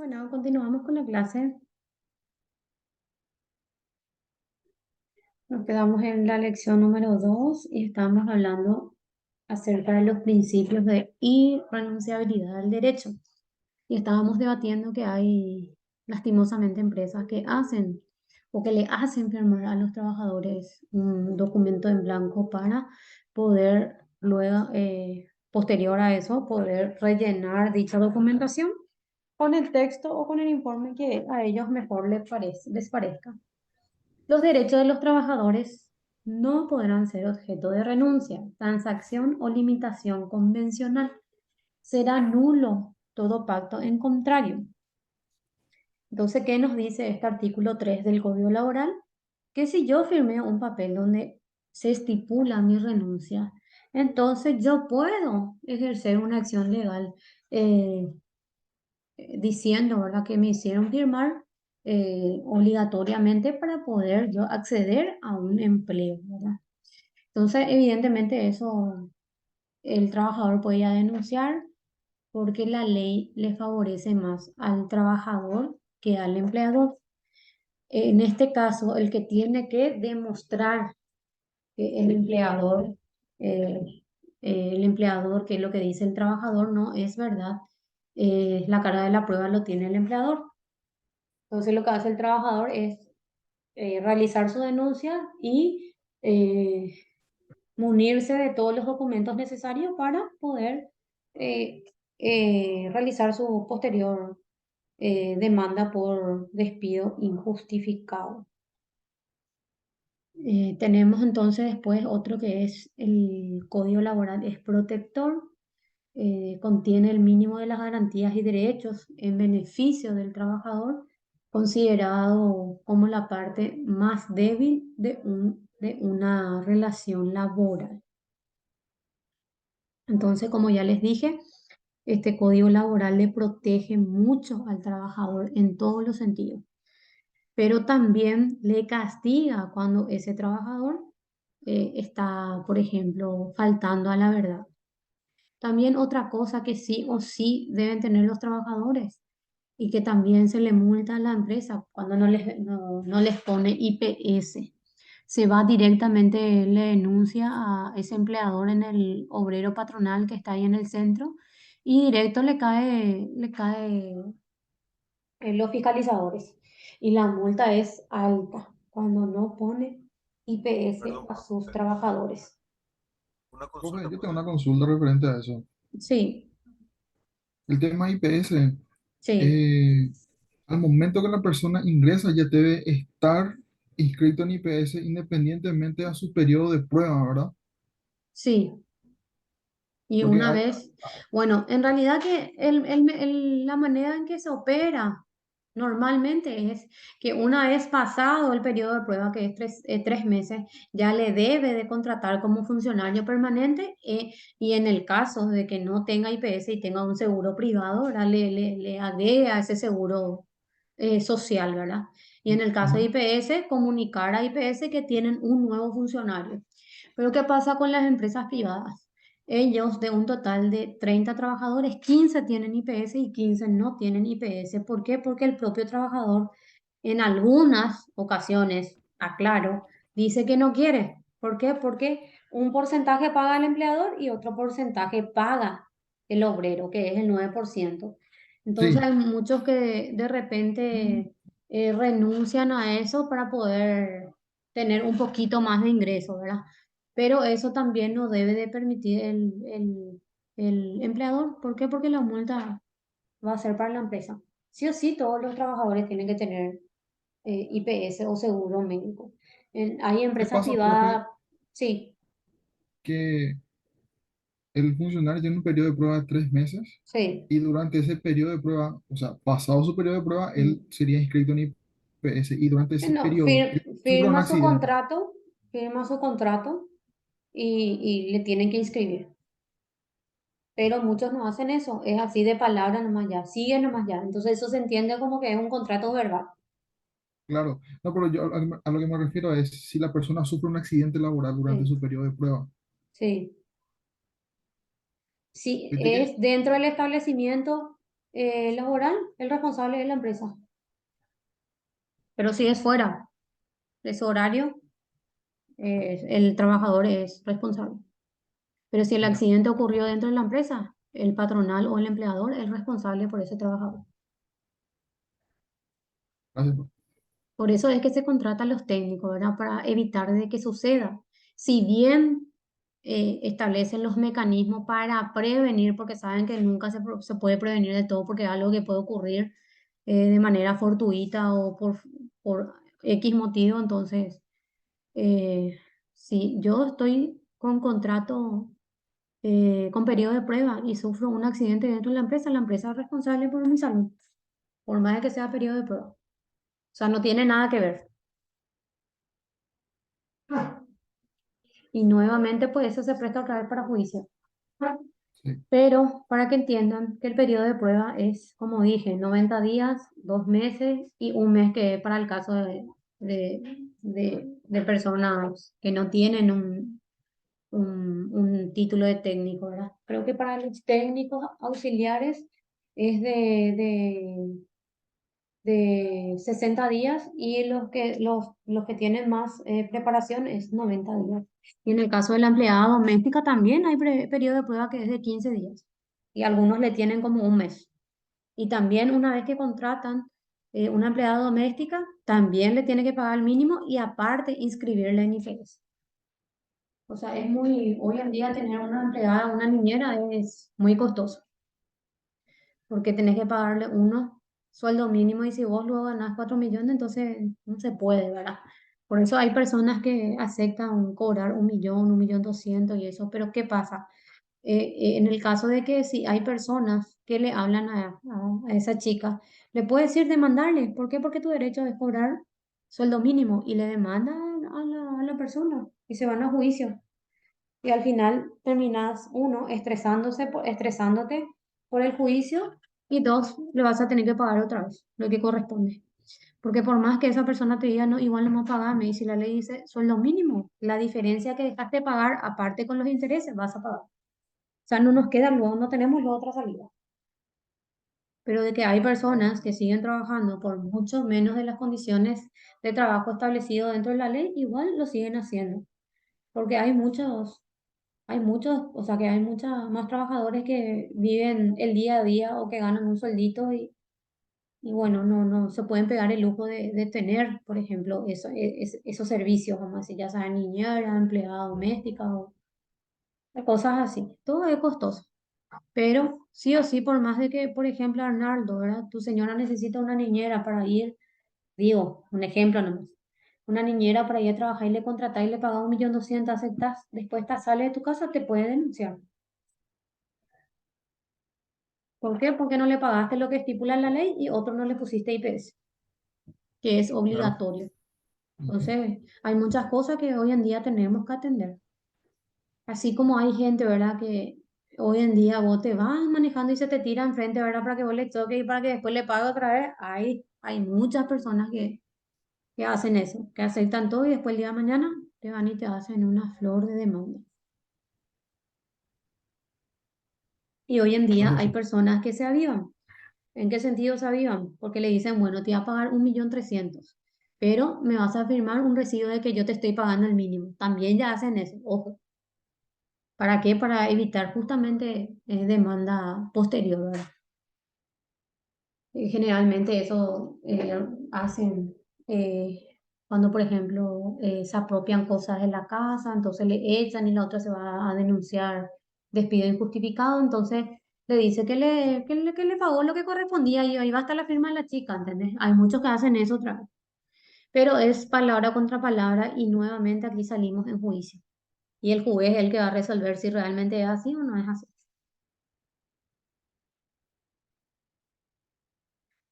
Bueno, continuamos con la clase. Nos quedamos en la lección número 2 y estamos hablando acerca de los principios de irrenunciabilidad del derecho. Y estábamos debatiendo que hay lastimosamente empresas que hacen o que le hacen firmar a los trabajadores un documento en blanco para poder luego, posterior a eso, poder rellenar dicha documentación con el texto o con el informe que a ellos mejor les parezca. Los derechos de los trabajadores no podrán ser objeto de renuncia, transacción o limitación convencional. Será nulo todo pacto en contrario. Entonces, ¿qué nos dice este artículo 3 del Código Laboral? Que si yo firmé un papel donde se estipula mi renuncia, entonces yo puedo ejercer una acción legal eh, diciendo, ¿verdad?, que me hicieron firmar obligatoriamente para poder yo acceder a un empleo, ¿verdad? Entonces, evidentemente eso el trabajador podía denunciar porque la ley le favorece más al trabajador que al empleador. En este caso, el que tiene que demostrar que eh, el empleador, que es lo que dice el trabajador, no es verdad, la carga de la prueba lo tiene el empleador. Entonces lo que hace el trabajador es realizar su denuncia y munirse de todos los documentos necesarios para poder eh, realizar su posterior demanda por despido injustificado. Tenemos entonces después otro que es el Código Laboral, es protector, contiene el mínimo de las garantías y derechos en beneficio del trabajador, considerado como la parte más débil de una relación laboral. Entonces, como ya les dije, este código laboral le protege mucho al trabajador en todos los sentidos, pero también le castiga cuando ese trabajador está, por ejemplo, faltando a la verdad. También otra cosa que sí o sí deben tener los trabajadores y que también se le multa a la empresa cuando no les pone IPS. Se va directamente, le denuncia a ese empleador en el obrero patronal que está ahí en el centro y directo le cae los fiscalizadores. Y la multa es alta cuando no pone IPS Perdón, a sus trabajadores. una Profe, consulta, yo tengo ¿puedo? una consulta referente a eso. Sí, El tema IPS, sí, eh, al momento que la persona ingresa ya debe estar inscrito en IPS independientemente a su periodo de prueba, ¿verdad? sí. Y Porque una hay, vez, bueno, en realidad que la manera en que se opera normalmente es que una vez pasado el periodo de prueba, que es 3 meses, ya le debe de contratar como funcionario permanente y en el caso de que no tenga IPS y tenga un seguro privado, ¿verdad? Le agrega ese seguro social, ¿verdad? Y en el caso de ujú, IPS, comunicar a IPS que tienen un nuevo funcionario. Pero ¿qué pasa con las empresas privadas? Ellos, de un total de 30 trabajadores, 15 tienen IPS y 15 no tienen IPS. ¿Por qué? Porque el propio trabajador en algunas ocasiones, aclaro, dice que no quiere. ¿Por qué? Porque un porcentaje paga el empleador y otro porcentaje paga el obrero, que es el 9%. Entonces sí, hay muchos que de repente renuncian a eso para poder tener un poquito más de ingreso, ¿verdad? Pero eso también no debe de permitir el empleador. ¿Por qué? Porque la multa va a ser para la empresa. Sí o sí, todos los trabajadores tienen que tener IPS o seguro médico. Hay ¿qué empresas pasa, profe? privadas, sí, Que el funcionario tiene un periodo de prueba de 3 meses sí. y durante ese periodo de prueba, o sea, pasado su periodo de prueba, él Mm. sería inscrito en IPS y durante ese No, periodo él sufre un firma su accidente. contrato, firma su contrato y le tienen que inscribir. Pero muchos no hacen eso, es así de palabra nomás ya, sigue nomás ya. Entonces eso se entiende como que es un contrato verbal. Claro, no, pero yo a lo que me refiero es si la persona sufre un accidente laboral durante Sí, su periodo de prueba. sí. Si Viste que, es dentro del establecimiento, laboral, el responsable es la empresa. Pero si es fuera de su horario, el trabajador es responsable. Pero si el Ya, accidente ocurrió dentro de la empresa, el patronal o el empleador es responsable por ese trabajador. gracias. Por eso es que se contratan los técnicos, ¿verdad? Para evitar de que suceda. Si bien establecen los mecanismos para prevenir, porque saben que nunca se puede prevenir de todo, porque es algo que puede ocurrir de manera fortuita o por X motivo, entonces, si yo estoy con contrato, con periodo de prueba y sufro un accidente dentro de la empresa es responsable por mi salud, por más de que sea periodo de prueba. O sea, no tiene nada que ver. Y nuevamente, pues eso se presta otra vez para juicio. Sí, Pero para que entiendan que el periodo de prueba es, como dije, 90 días, 2 meses y un mes que es para el caso de personas que no tienen un título de técnico, ¿verdad? Creo que para los técnicos auxiliares es de 60 días y los que tienen más preparación es 90 días. Y en el caso de la empleada doméstica también hay periodo de prueba que es de 15 días y algunos le tienen como un mes. Y también una vez que contratan una empleada doméstica, también le tiene que pagar el mínimo y aparte inscribirla en IFES. O sea, hoy en día tener una empleada, una niñera es muy costoso porque tenés que pagarle uno sueldo mínimo y si vos luego ganás 4 millones, entonces no se puede, ¿verdad? Por eso hay personas que aceptan cobrar 1 millón, 1.200.000 y eso, pero ¿qué pasa? En el caso de que si hay personas que le hablan a esa chica, le puede decir demandarle. ¿Por qué? Porque tu derecho es cobrar sueldo mínimo y le demandan a la persona y se van a juicio. Y al final terminas, uno, estresándote por el juicio y dos, le vas a tener que pagar otra vez lo que corresponde. Porque por más que esa persona te diga, no, igual no me pagarme, y si la ley dice sueldo mínimo, la diferencia que dejaste de pagar, aparte con los intereses, vas a pagar. O sea, no nos queda luego, no tenemos luego otra salida. Pero de que hay personas que siguen trabajando por mucho menos de las condiciones de trabajo establecido dentro de la ley, igual lo siguen haciendo. Porque hay muchos, o sea que hay muchas más trabajadores que viven el día a día o que ganan un sueldito y bueno, no se pueden pegar el lujo de tener, por ejemplo, esos servicios, vamos a decir, ya sea niñera, empleada doméstica o cosas así. Todo es costoso. Pero sí o sí, por más de que, por ejemplo, Arnaldo, ¿verdad? Tu señora necesita una niñera para ir, digo, un ejemplo nomás. Una niñera para ir a trabajar y le contratás y le pagas 1.200.000, aceptas, después te sale de tu casa, te puede denunciar. ¿Por qué? Porque no le pagaste lo que estipula la ley y otro no le pusiste IPS, que es claro. obligatorio. Ujú. Entonces, hay muchas cosas que hoy en día tenemos que atender. Así como hay gente, ¿verdad? Que hoy en día vos te vas manejando y se te tira enfrente, ¿verdad? Para que vos le toques y para que después le pague otra vez. Hay muchas personas que hacen eso, que aceptan todo y después el día de mañana te van y te hacen una flor de demanda. Y hoy en día Gracias, hay sí. personas que se avivan. ¿En qué sentido se avivan? Porque le dicen, bueno, te voy a pagar 1.300.000, pero me vas a firmar un recibo de que yo te estoy pagando el mínimo. También ya hacen eso, ojo. ¿Para qué? Para evitar justamente demanda posterior, ¿verdad? Generalmente eso hacen cuando, por ejemplo, se apropian cosas de la casa, entonces le echan y la otra se va a denunciar despido injustificado, entonces le dice que le pagó lo que correspondía y ahí va a estar la firma de la chica, ¿entendés? Hay muchos que hacen eso otra vez, pero es palabra contra palabra y nuevamente aquí salimos en juicio. Y el juez es el que va a resolver si realmente es así o no es así.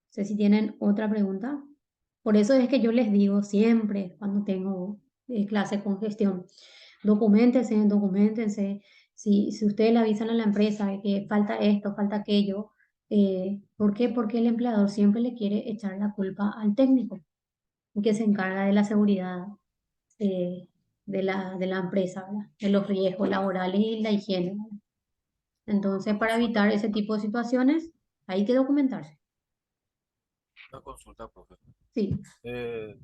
No sé si tienen otra pregunta. Por eso es que yo les digo siempre cuando tengo clases con gestión, documentense. Si ustedes le avisan a la empresa de que falta esto, falta aquello, ¿por qué? Porque el empleador siempre le quiere echar la culpa al técnico, que se encarga de la seguridad eh, de la empresa, ¿verdad? De los riesgos laborales y la higiene. Entonces, para evitar ese tipo de situaciones, Hay que documentarse. Una consulta, profe. Sí, Eh,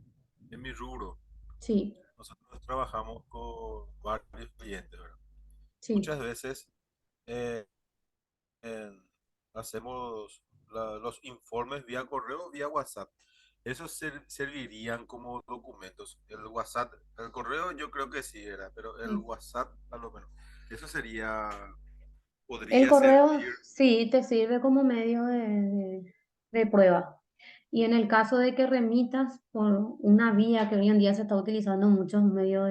en mi rubro, sí, nosotros trabajamos con varios clientes, ¿verdad? sí. Muchas veces eh, en- hacemos los informes vía correo, vía WhatsApp. ¿Esos servirían como documentos? El WhatsApp, el correo yo creo que sí era, pero el Sí. WhatsApp a lo menos. Eso sería, El podría correo servir. sí te sirve como medio de prueba. Y en el caso de que remitas por una vía que hoy en día se está utilizando muchos medios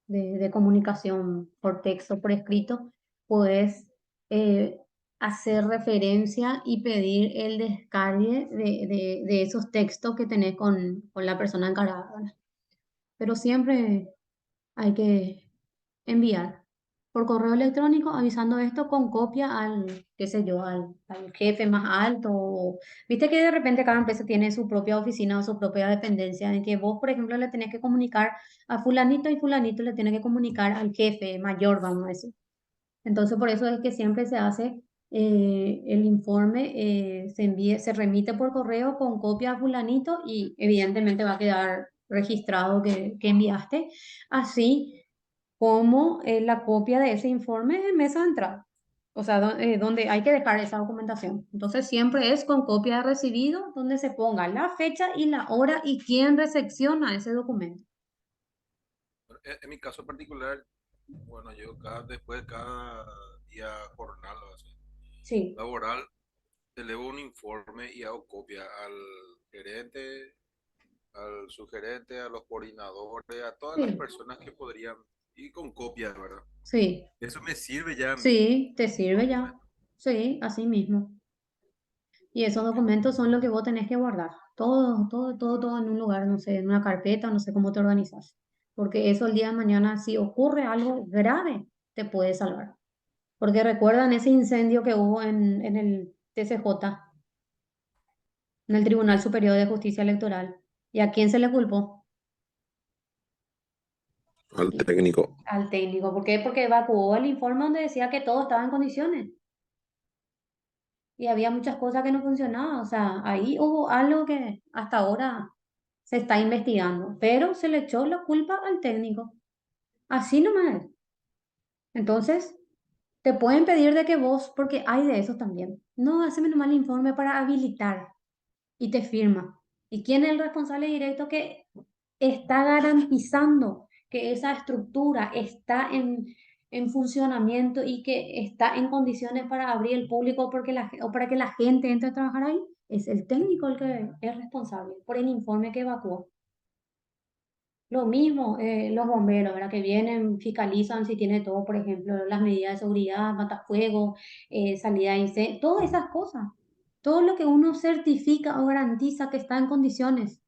de comunicación por texto, por escrito, puedes eh, hacer referencia y pedir el descargue de esos textos que tenés con la persona encargada, ¿verdad? Pero siempre hay que enviar por correo electrónico avisando esto con copia al, qué sé yo, al jefe más alto. Viste que de repente cada empresa tiene su propia oficina o su propia dependencia, en que vos, por ejemplo, le tenés que comunicar a fulanito y fulanito le tiene que comunicar al jefe mayor, vamos a decir. Entonces, por eso es que siempre se hace el informe, se envía, se remite por correo con copia a fulanito y evidentemente va a quedar registrado que enviaste, así como la copia de ese informe en mesa de entrada. O sea, donde hay que dejar esa documentación. Entonces, siempre es con copia de recibido, donde se ponga la fecha y la hora y quién recepciona ese documento. En mi caso particular, bueno, yo después de cada día jornal o así, Sí, laboral, elevo un informe y hago copia al gerente, al subgerente, a los coordinadores, a todas las sí, personas que podrían, y con copia, ¿verdad? sí, Eso me sirve ya a mí sí, te como sirve ya. documento. Sí, así mismo. Y esos Ok. documentos son los que vos tenés que guardar. Todo, todo, todo, todo en un lugar, no sé, en una carpeta, no sé cómo te organizas. Porque eso el día de mañana, si ocurre algo grave, te puede salvar. Porque recuerdan ese incendio que hubo en el TCJ, en el Tribunal Sí. Superior de Justicia Electoral. ¿Y a quién se le culpó? Al técnico. Al técnico. ¿Por qué? Porque evacuó el informe donde decía que todo estaba en condiciones. Y había muchas cosas que no funcionaban. O sea, ahí hubo algo que hasta ahora se está investigando, pero se le echó la culpa al técnico. Así nomás es. Entonces, te pueden pedir de que vos, porque hay de esos también, no, haceme nomás el informe para habilitar y te firma. ¿Y quién es el responsable directo que está garantizando que esa estructura está en funcionamiento y que está en condiciones para abrir el público porque o para que la gente entre a trabajar ahí? Es el técnico el que es responsable por el informe que evacuó. Lo mismo, los bomberos, ¿verdad? Que vienen, fiscalizan si tiene todo, por ejemplo, las medidas de seguridad, matafuego, salida de incendio, todas esas cosas. Todo lo que uno certifica o garantiza que está en condiciones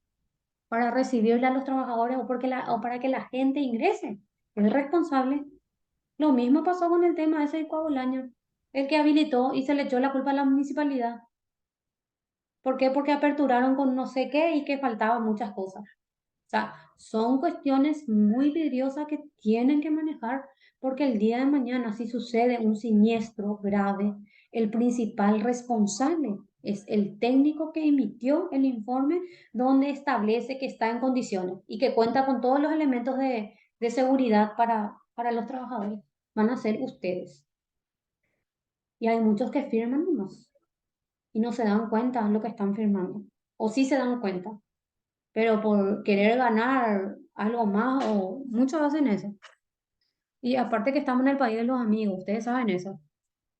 para recibirle a los trabajadores o para que la gente ingrese. Es responsable. Lo mismo pasó con el tema ese de Coabolaño, el que habilitó y se le echó la culpa a la municipalidad. ¿Por qué? Porque aperturaron con no sé qué y que faltaban muchas cosas. O sea, son cuestiones muy vidriosas que tienen que manejar porque el día de mañana, si sucede un siniestro grave, el principal responsable es el técnico que emitió el informe donde establece que está en condiciones y que cuenta con todos los elementos de seguridad para los trabajadores. Van a ser ustedes. Y hay muchos que firman nomás y no se dan cuenta de lo que están firmando. O sí se dan cuenta, pero por querer ganar algo más o muchos hacen eso. Y aparte que estamos en el país de los amigos, ustedes saben eso.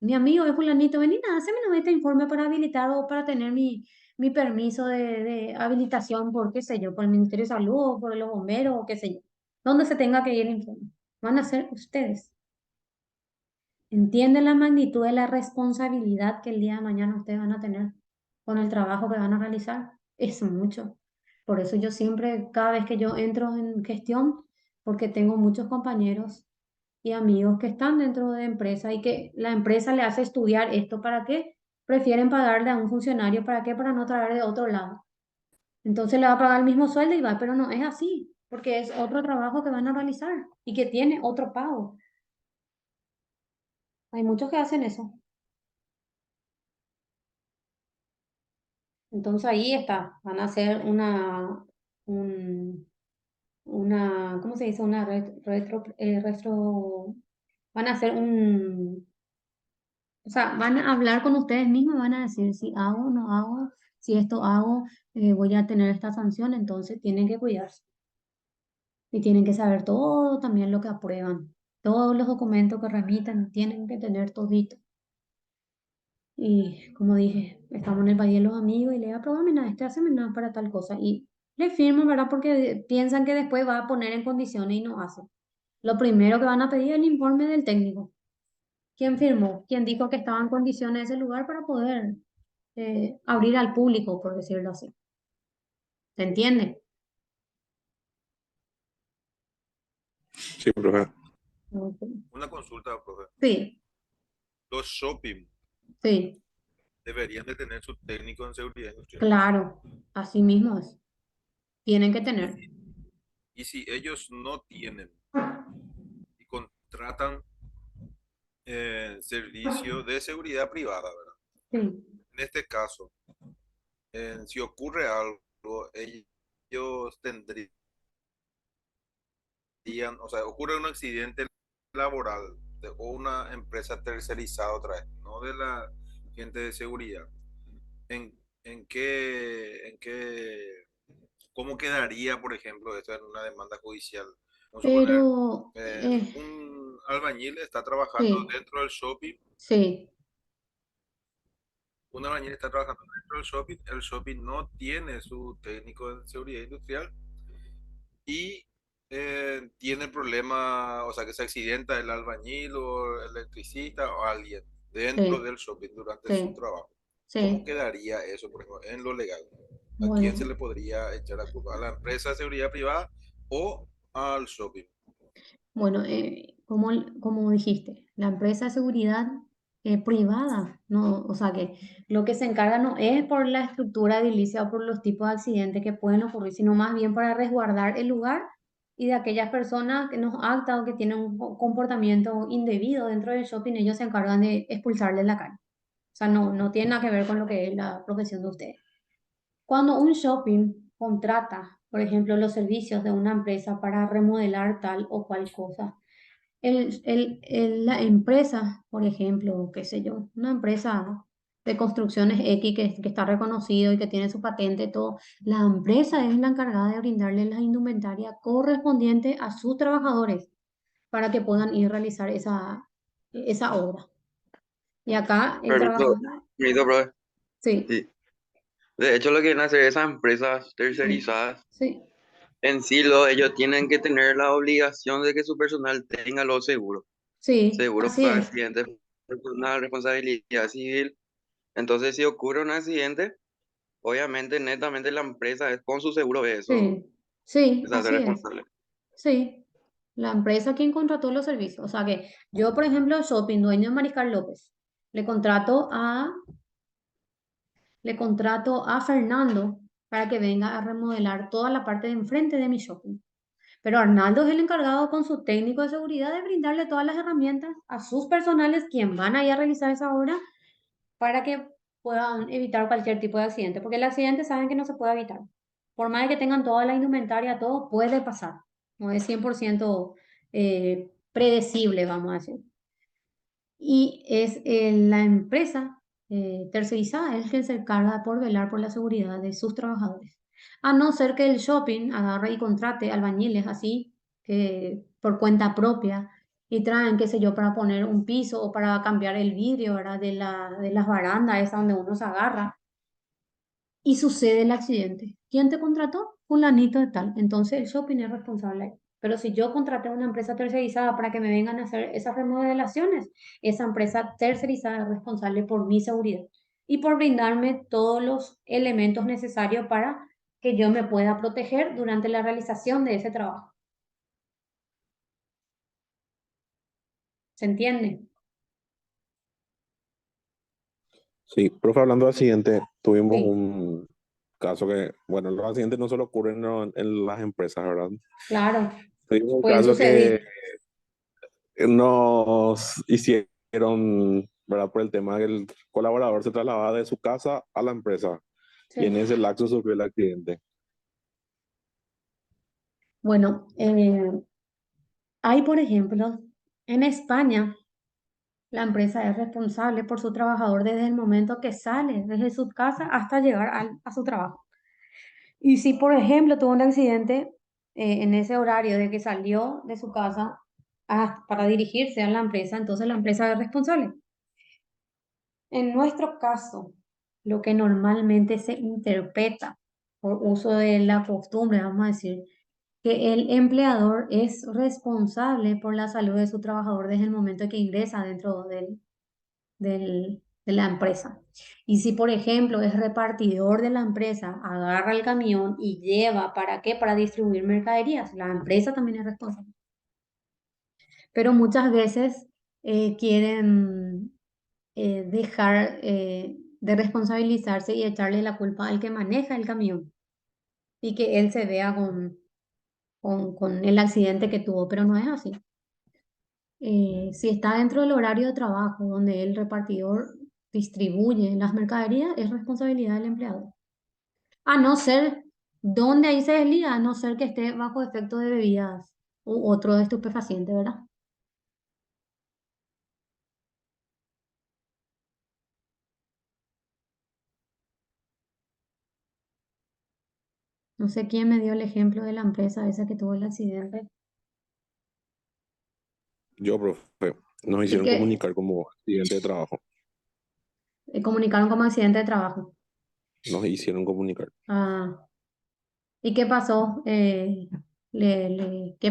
Mi amigo es fulanito, vení, nada, hazme nomás este informe para habilitar o para tener mi permiso de habilitación por, qué sé yo, por el Ministerio de Salud o por los bomberos o qué sé yo. Donde se tenga que ir el informe. Van a ser ustedes. ¿Entienden la magnitud de la responsabilidad que el día de mañana ustedes van a tener con el trabajo que van a realizar? Es mucho. Por eso yo siempre, cada vez que yo entro en gestión, porque tengo muchos compañeros y amigos que están dentro de empresa y que la empresa le hace estudiar esto, ¿para qué? Prefieren pagarle a un funcionario, ¿para qué? Para no traer de otro lado. Entonces le va a pagar el mismo sueldo y va, pero no es así, porque es otro trabajo que van a realizar y que tiene otro pago. Hay muchos que hacen eso. Entonces ahí está, van a hacer un, ¿cómo se dice? Una van a hacer o sea, van a hablar con ustedes mismos, van a decir si hago o no hago, si esto hago, voy a tener esta sanción, entonces tienen que cuidarse y tienen que saber todo también lo que aprueban, todos los documentos que remitan, tienen que tener todito. Y como dije, estamos en el país de los amigos y le aprueban, mira, este hace nada para tal cosa. Y le firman, ¿verdad? Porque piensan que después va a poner en condiciones y no hace. Lo primero que van a pedir es el informe del técnico. ¿Quién firmó? ¿Quién dijo que estaba en condiciones ese lugar para poder abrir al público, por decirlo así? ¿Se entiende? Sí, profe. Ok. Una consulta, profe. Sí, Los shopping sí, deberían de tener su técnico en seguridad industrial. claro, así mismo es. Tienen que Y tener. si, y si ellos no tienen y contratan servicio de seguridad privada, ¿verdad? Sí, En este caso, si ocurre algo, ellos tendrían, o sea, ocurre un accidente laboral o una empresa tercerizada otra vez, no de la gente de seguridad. ¿En qué, cómo quedaría, por ejemplo, esto en una demanda judicial? Vamos a suponer, pero un albañil está trabajando sí, dentro del shopping, sí, un albañil está trabajando dentro del shopping, el shopping no tiene su técnico de seguridad industrial y tiene el problema, o sea, que se accidenta el albañil o el electricista o alguien dentro sí, del shopping durante su sí, trabajo. ¿Cómo sí. quedaría eso, por ejemplo, en lo legal? ¿A quién se Bueno, le podría echar la culpa? ¿A la empresa de seguridad privada o al shopping? bueno, como dijiste, la empresa de seguridad privada, no, o sea que lo que se encarga no es por la estructura edilicia o por los tipos de accidentes que pueden ocurrir, sino más bien para resguardar el lugar y de aquellas personas que nos actan o que tienen un comportamiento indebido dentro del shopping, ellos se encargan de expulsarles de la calle. O sea, no tiene nada que ver con lo que es la profesión de ustedes. Cuando un shopping contrata, por ejemplo, los servicios de una empresa para remodelar tal o cual cosa, la empresa, por ejemplo, qué sé yo, una empresa de construcciones X que está reconocido y que tiene su patente, todo, la empresa es la encargada de brindarle la indumentaria correspondiente a sus trabajadores para que puedan ir a realizar esa obra. Y acá el Permiso, trabajador, permiso, profe. sí, Sí. De hecho, lo que quieren hacer esas empresas sí, tercerizadas, sí, en sí, ellos tienen que tener la obligación de que su personal tenga los seguros. sí, Seguro así para es, accidentes personal, responsabilidad civil. Entonces, si ocurre un accidente, obviamente, netamente la empresa es con su seguro de eso, sí, sí, se hace así es. responsable. Sí, la empresa quien contrató los servicios. O sea que yo, por ejemplo, Shopping, dueño de Mariscal López, le contrato a, le contrato a Fernando para que venga a remodelar toda la parte de enfrente de mi shopping. Pero Arnaldo es el encargado con su técnico de seguridad de brindarle todas las herramientas a sus personales, quien van a ir a realizar esa obra, para que puedan evitar cualquier tipo de accidente. Porque el accidente saben que no se puede evitar. Por más de que tengan toda la indumentaria, todo puede pasar. No es 100% predecible, vamos a decir. Y es la empresa tercerizada es quien se encarga por velar por la seguridad de sus trabajadores. A no ser que el shopping agarre y contrate albañiles así, que por cuenta propia, y traen, qué sé yo, para poner un piso o para cambiar el vidrio, ¿verdad? De las barandas, esa donde uno se agarra y sucede el accidente. ¿Quién te contrató? Fulanito de tal. Entonces el shopping es responsable ahí. Pero si yo contraté a una empresa tercerizada para que me vengan a hacer esas remodelaciones, esa empresa tercerizada es responsable por mi seguridad y por brindarme todos los elementos necesarios para que yo me pueda proteger durante la realización de ese trabajo. ¿Se entiende? Sí, profe, hablando de accidentes, tuvimos Sí, un caso que, bueno, los accidentes no solo ocurren en las empresas, ¿verdad? claro, Tuvimos un pueden caso que suceder. nos hicieron, ¿verdad? Por el tema que el colaborador se trasladaba de su casa a la empresa. Y en Sí. ese lapso sufrió el accidente. Bueno, hay, por ejemplo, en España, la empresa es responsable por su trabajador desde el momento que sale desde su casa hasta llegar a su trabajo. Y si, por ejemplo, tuvo un accidente en ese horario de que salió de su casa para dirigirse a la empresa, entonces la empresa es responsable. En nuestro caso, lo que normalmente se interpreta por uso de la costumbre, vamos a decir, que el empleador es responsable por la salud de su trabajador desde el momento que ingresa dentro de la empresa. Y si, por ejemplo, es repartidor de la empresa, agarra el camión y lleva, ¿para qué? Para distribuir mercaderías. La empresa también es responsable. Pero muchas veces quieren dejar de responsabilizarse y echarle la culpa al que maneja el camión y que él se vea con el accidente que tuvo, pero no es así. Si está dentro del horario de trabajo donde el repartidor distribuye las mercaderías, es responsabilidad del empleador. A no ser donde ahí se desliga, a no ser que esté bajo efecto de bebidas u otro estupefaciente, ¿verdad? No sé quién me dio el ejemplo de la empresa esa que tuvo el accidente. Yo, profe, nos Y hicieron que comunicar como accidente de trabajo. comunicaron como accidente de trabajo. Nos hicieron comunicar. Ah, ¿y qué pasó? ¿Qué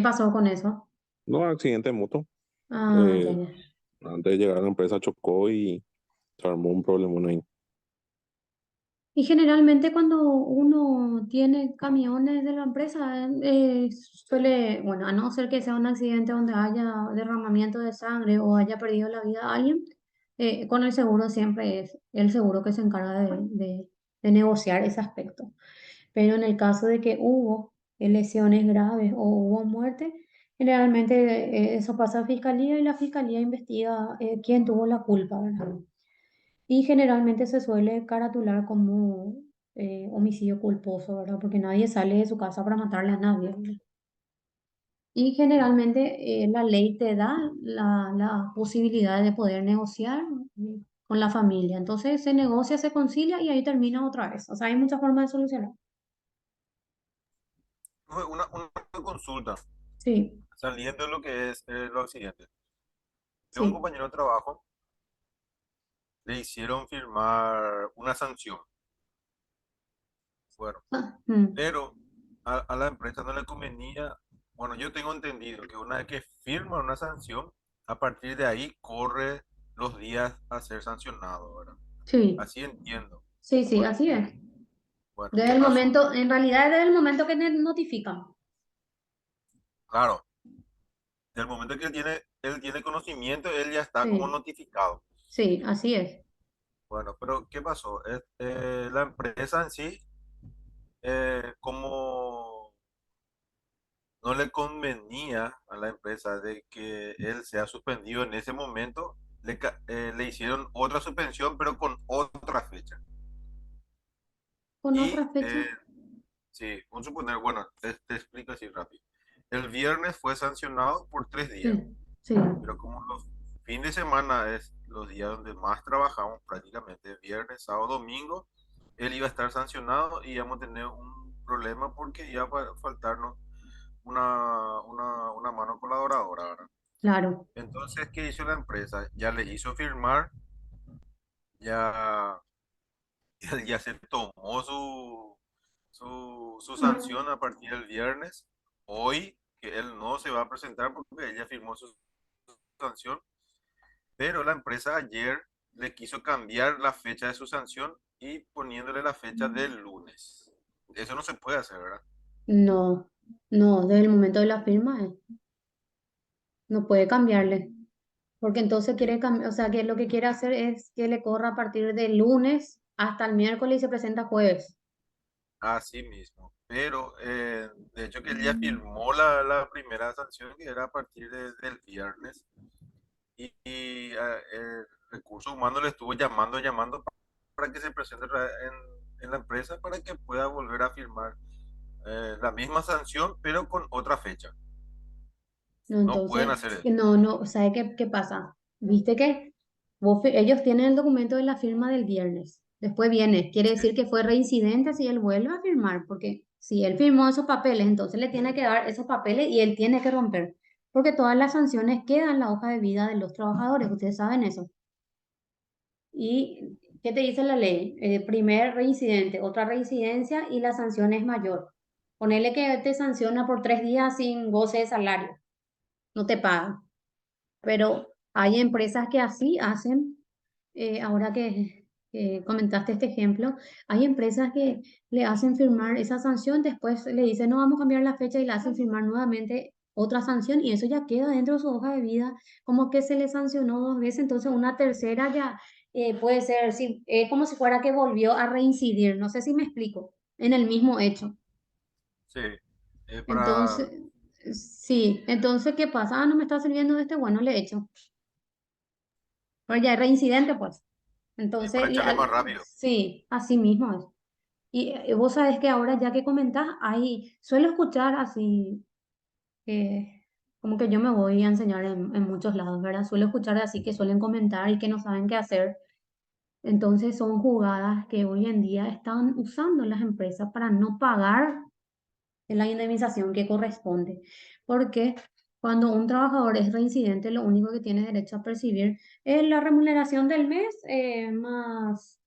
pasó con eso? No, accidente de moto. Ah, ya, Eh, ya. Antes de llegar a la empresa chocó y se armó un problema ahí. Y generalmente cuando uno tiene camiones de la empresa, suele, bueno, a no ser que sea un accidente donde haya derramamiento de sangre o haya perdido la vida alguien, con el seguro siempre es el seguro que se encarga de negociar ese aspecto. Pero en el caso de que hubo lesiones graves o hubo muerte, generalmente eso pasa a fiscalía y la fiscalía investiga quién tuvo la culpa, ¿verdad? Y generalmente se suele caratular como homicidio culposo, ¿verdad? Porque nadie sale de su casa para matarle a nadie, ¿verdad? Y generalmente la ley te da la posibilidad de poder negociar con la familia. Entonces se negocia, se concilia y ahí termina otra vez. O sea, hay muchas formas de solucionar. Una consulta, Sí, saliendo de lo que es los accidentes. Tengo un sí. compañero de trabajo, le hicieron firmar una sanción. Bueno, Ah, pero a la empresa no le convenía. Bueno, yo tengo entendido que una vez que firma una sanción, a partir de ahí corre los días a ser sancionado, ¿verdad? sí, Así entiendo. sí, sí, Bueno, así es. bueno, Desde ¿qué el pasó? momento, en realidad desde el momento que notifican. Claro, del momento que él tiene conocimiento, él ya está como Sí, notificado. sí, así es. Bueno, pero ¿qué pasó? La empresa en sí, como no le convenía a la empresa de que él sea suspendido en ese momento, le hicieron otra suspensión, pero con otra fecha. Con otra Y fecha. sí, un suponer, bueno, te explico así rápido. El viernes fue sancionado por 3 días, Sí, sí. pero como los fines de semana es los días donde más trabajamos prácticamente, viernes, sábado, domingo, él iba a estar sancionado y íbamos a tener un problema porque iba a faltarnos una mano colaboradora, ¿verdad? Claro. Entonces, ¿qué hizo la empresa? Ya le hizo firmar, ya, él ya se tomó su sanción a partir del viernes. Hoy, que él no se va a presentar porque él ya firmó su sanción, pero la empresa ayer le quiso cambiar la fecha de su sanción y poniéndole la fecha del lunes. Eso no se puede hacer, ¿verdad? No, no, desde el momento de la firma, no puede cambiarle. Porque entonces Sí, quiere cambiar, o sea, que lo que quiere hacer es que le corra a partir del lunes hasta el miércoles y se presenta jueves. así mismo. Pero de hecho que él ya firmó la primera sanción que era a partir del viernes y el recurso humano le estuvo llamando para que se presente en la empresa para que pueda volver a firmar la misma sanción, pero con otra fecha. No, No pueden entonces, hacer eso. no, ¿sabe qué pasa? Viste que ellos tienen el documento de la firma del viernes. Después viene, quiere Sí, decir que fue reincidente si él vuelve a firmar, porque si él firmó esos papeles, entonces le tiene que dar esos papeles y él tiene que romper, porque todas las sanciones quedan en la hoja de vida de los trabajadores, ustedes saben eso. ¿Y qué te dice la ley? Primer reincidente, otra reincidencia y la sanción es mayor. Ponele que te sanciona por 3 días sin goce de salario, no te pagan. Pero hay empresas que así hacen, ahora que comentaste este ejemplo, hay empresas que le hacen firmar esa sanción, después le dicen no vamos a cambiar la fecha y le hacen firmar nuevamente otra sanción y eso ya queda dentro de su hoja de vida, como que se le sancionó 2 veces, entonces una tercera ya puede ser, como si fuera que volvió a reincidir, no sé si me explico, en el mismo hecho. sí. Para, Entonces, sí, entonces, ¿qué pasa? Ah, no me está sirviendo de este, bueno, le echo. Pero ya es reincidente, pues. y Entonces, para echarle más rápido. sí, así mismo es. Y vos sabés que ahora, ya que comentás, ahí suelo escuchar así, como que yo me voy a enseñar en muchos lados, ¿verdad? Suelo escuchar así que suelen comentar y que no saben qué hacer. Entonces, son jugadas que hoy en día están usando las empresas para no pagar la indemnización que corresponde. Porque cuando un trabajador es reincidente, lo único que tiene derecho a percibir es la remuneración del mes más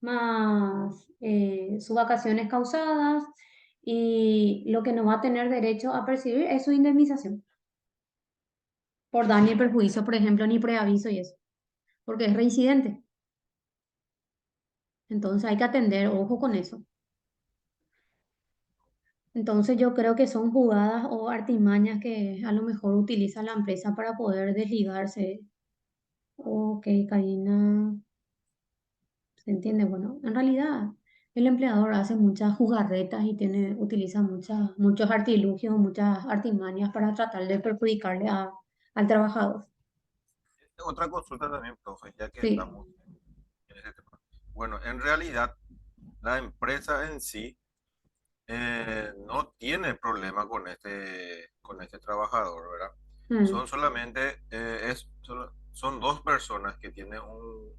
sus vacaciones causadas y lo que no va a tener derecho a percibir es su indemnización por daño y perjuicio, por ejemplo, ni preaviso y eso, porque es reincidente. Entonces hay que atender, ojo con eso. Entonces yo creo que son jugadas o artimañas que a lo mejor utiliza la empresa para poder desligarse. Ok, Karina, ¿se entiende? Bueno, en realidad el empleador hace muchas jugarretas y utiliza muchos artilugios, muchas artimañas para tratar de perjudicarle al trabajador. Otra consulta también, profe, ya que Sí, estamos en ese tema. Bueno, en realidad, la empresa en sí no tiene problema con este trabajador, ¿verdad? mm, Son solamente, son dos personas que tienen un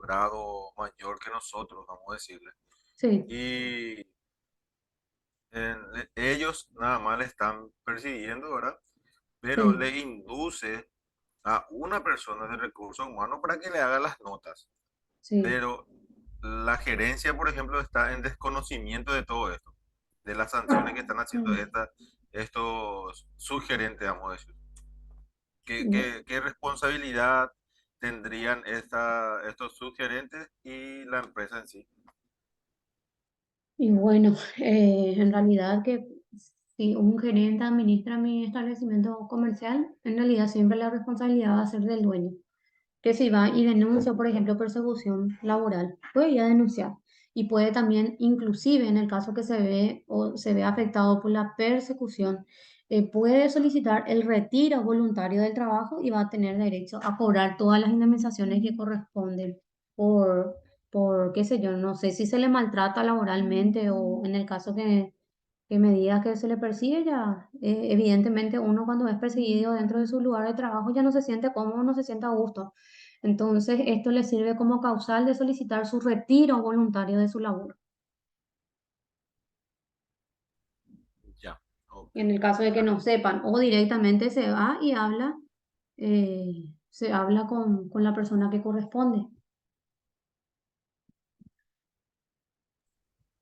grado mayor que nosotros, vamos a decirle. sí, Y ellos nada más le están persiguiendo, ¿verdad? Pero sí, le induce a una persona de recursos humanos para que le haga las notas. sí. Pero la gerencia, por ejemplo, está en desconocimiento de todo esto, de las sanciones que están haciendo Mm, estos sugerentes, vamos a decir. bu- ¿Qué responsabilidad tendrían estos sugerentes y la empresa en sí? Y bueno, en realidad que si un gerente administra mi establecimiento comercial, en realidad siempre la responsabilidad va a ser del dueño. Que si va y denuncia, por ejemplo, persecución laboral, puede ya denunciar y puede también, inclusive en el caso que se ve o se ve afectado por la persecución, puede solicitar el retiro voluntario del trabajo y va a tener derecho a cobrar todas las indemnizaciones que corresponden por, por, qué sé yo, no sé si se le maltrata laboralmente o en el caso que me diga que se le persigue, ya evidentemente uno cuando es perseguido dentro de su lugar de trabajo ya no se siente cómodo, no se siente a gusto. Entonces, esto le sirve como causal de solicitar su retiro voluntario de su labor. Ya, ok. En el caso de que no sepan, o directamente se va y se habla con la persona que corresponde.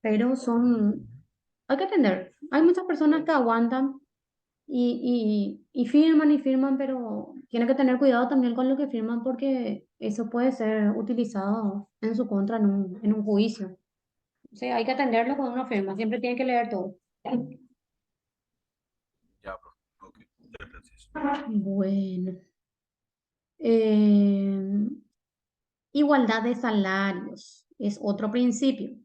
Pero hay que atender. Hay muchas personas que aguantan y firman y firman, pero tiene que tener cuidado también con lo que firman porque eso puede ser utilizado en su contra en un juicio. O sea, hay que atenderlo cuando uno firma, siempre tiene que leer todo. Ya, bro. Ok, muchas gracias. Bueno, eh, igualdad de salarios es otro principio.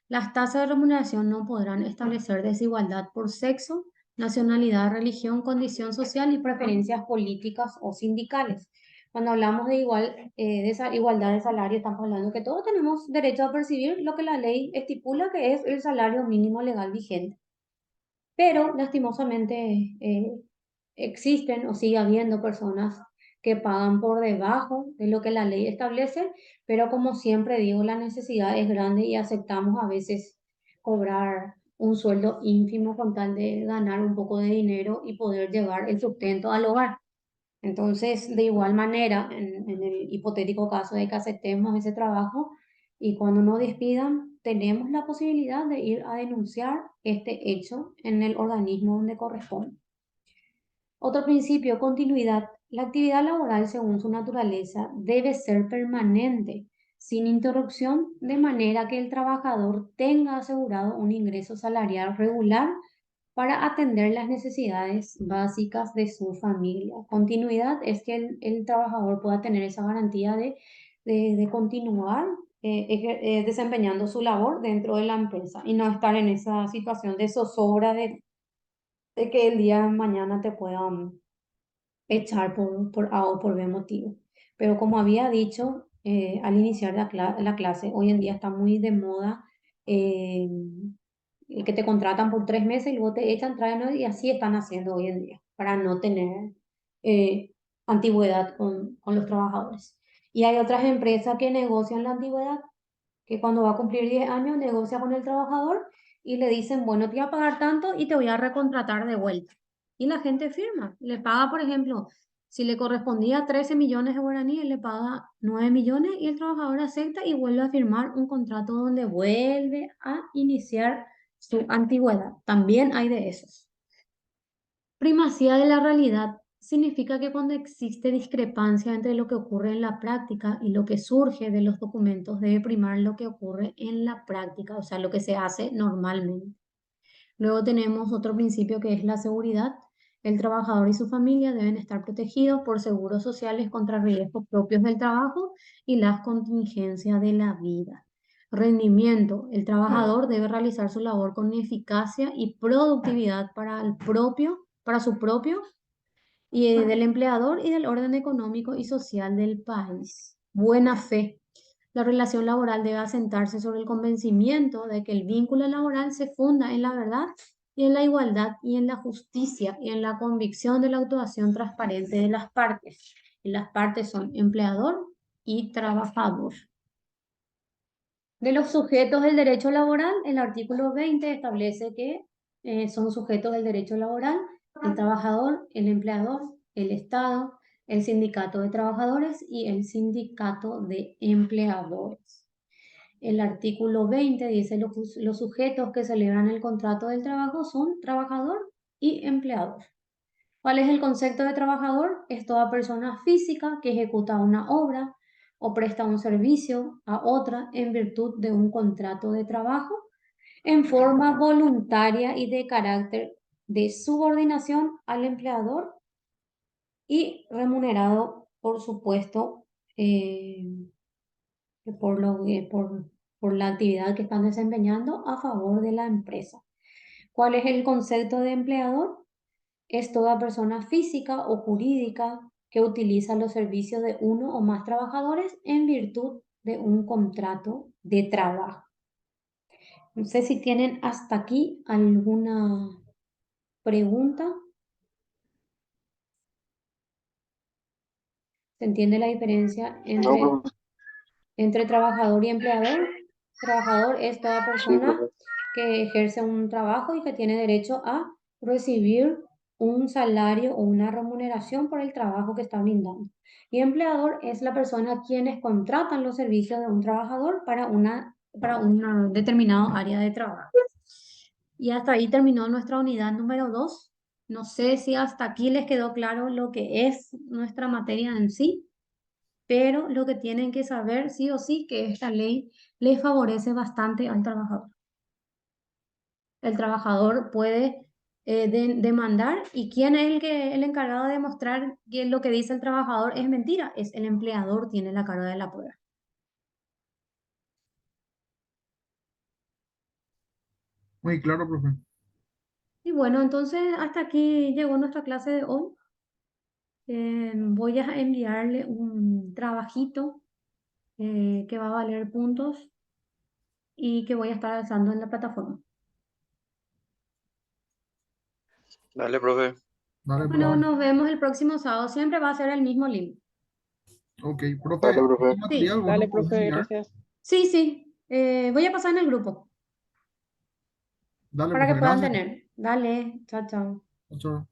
Las tasas de remuneración no podrán establecer desigualdad por sexo, nacionalidad, religión, condición social y preferencias políticas o sindicales. Cuando hablamos de igualdad de salario, estamos hablando que todos tenemos derecho a percibir lo que la ley estipula que es el salario mínimo legal vigente. Pero lastimosamente existen o sigue habiendo personas que pagan por debajo de lo que la ley establece, pero como siempre digo, la necesidad es grande y aceptamos a veces cobrar un sueldo ínfimo con tal de ganar un poco de dinero y poder llevar el sustento al hogar. Entonces, de igual manera, en el hipotético caso de que aceptemos ese trabajo y cuando nos despidan, tenemos la posibilidad de ir a denunciar este hecho en el organismo donde corresponde. Otro principio, continuidad. La actividad laboral, según su naturaleza, debe ser permanente, sin interrupción, de manera que el trabajador tenga asegurado un ingreso salarial regular para atender las necesidades básicas de su familia. Continuidad es que el trabajador pueda tener esa garantía de continuar desempeñando su labor dentro de la empresa y no estar en esa situación de zozobra de que el día de mañana te puedan echar por A o por B motivo. Pero como había dicho al iniciar la clase, hoy en día está muy de moda eh, el que te contratan por 3 meses y luego te echan, traen, ¿no? Y así están haciendo hoy en día para no tener eh, antigüedad con los trabajadores. Y hay otras empresas que negocian la antigüedad, que cuando va a cumplir 10 años negocia con el trabajador y le dicen, bueno, te voy a pagar tanto y te voy a recontratar de vuelta. Y la gente firma, le paga, por ejemplo, si le correspondía 13 millones de guaraníes, le paga 9 millones y el trabajador acepta y vuelve a firmar un contrato donde vuelve a iniciar su antigüedad. También hay de esos. Primacía de la realidad significa que cuando existe discrepancia entre lo que ocurre en la práctica y lo que surge de los documentos, debe primar lo que ocurre en la práctica, o sea, lo que se hace normalmente. Luego tenemos otro principio que es la seguridad. El trabajador y su familia deben estar protegidos por seguros sociales contra riesgos propios del trabajo y las contingencias de la vida. Rendimiento. El trabajador debe realizar su labor con eficacia y productividad para su propio y del empleador y del orden económico y social del país. Buena fe. La relación laboral debe asentarse sobre el convencimiento de que el vínculo laboral se funda en la verdad y en la igualdad y en la justicia y en la convicción de la actuación transparente de las partes. Y las partes son empleador y trabajador. De los sujetos del derecho laboral, el artículo 20 establece que son sujetos del derecho laboral el trabajador, el empleador, el Estado, el sindicato de trabajadores y el sindicato de empleadores. El artículo 20 dice los sujetos que celebran el contrato del trabajo son trabajador y empleador. ¿Cuál es el concepto de trabajador? Es toda persona física que ejecuta una obra o presta un servicio a otra en virtud de un contrato de trabajo en forma voluntaria y de carácter de subordinación al empleador y remunerado, por supuesto, eh, por la actividad que están desempeñando a favor de la empresa. ¿Cuál es el concepto de empleador? Es toda persona física o jurídica que utiliza los servicios de uno o más trabajadores en virtud de un contrato de trabajo. No sé si tienen hasta aquí alguna pregunta. ¿Se entiende la diferencia No, profe. entre trabajador y empleador? Trabajador es toda Sí, persona profe. que ejerce un trabajo y que tiene derecho a recibir un salario o una remuneración por el trabajo que está brindando. Y empleador es la persona a quienes contratan los servicios de un trabajador para una determinada área de trabajo. Y hasta ahí terminó nuestra unidad número 2. No sé si hasta aquí les quedó claro lo que es nuestra materia en sí, pero lo que tienen que saber sí o sí que esta ley le favorece bastante al trabajador. El trabajador puede demandar y quién es el encargado de demostrar que lo que dice el trabajador es mentira, es el empleador, tiene la carga de la prueba. Muy claro, profe. Y bueno, entonces hasta aquí llegó nuestra clase de hoy. Voy a enviarle un trabajito que va a valer puntos y que voy a estar usando en la plataforma. Dale, profe. Dale, Bueno, profe. nos vemos el próximo sábado. Siempre va a ser el mismo link. Ok, profe, Dale, ¿este profe. material Sí, vos Dale, nos podés profe, enviar? gracias. sí, sí. Voy a pasar en el grupo Dale, para que profe, puedan gracias. tener. Dale, chao, chao. Chao, chao.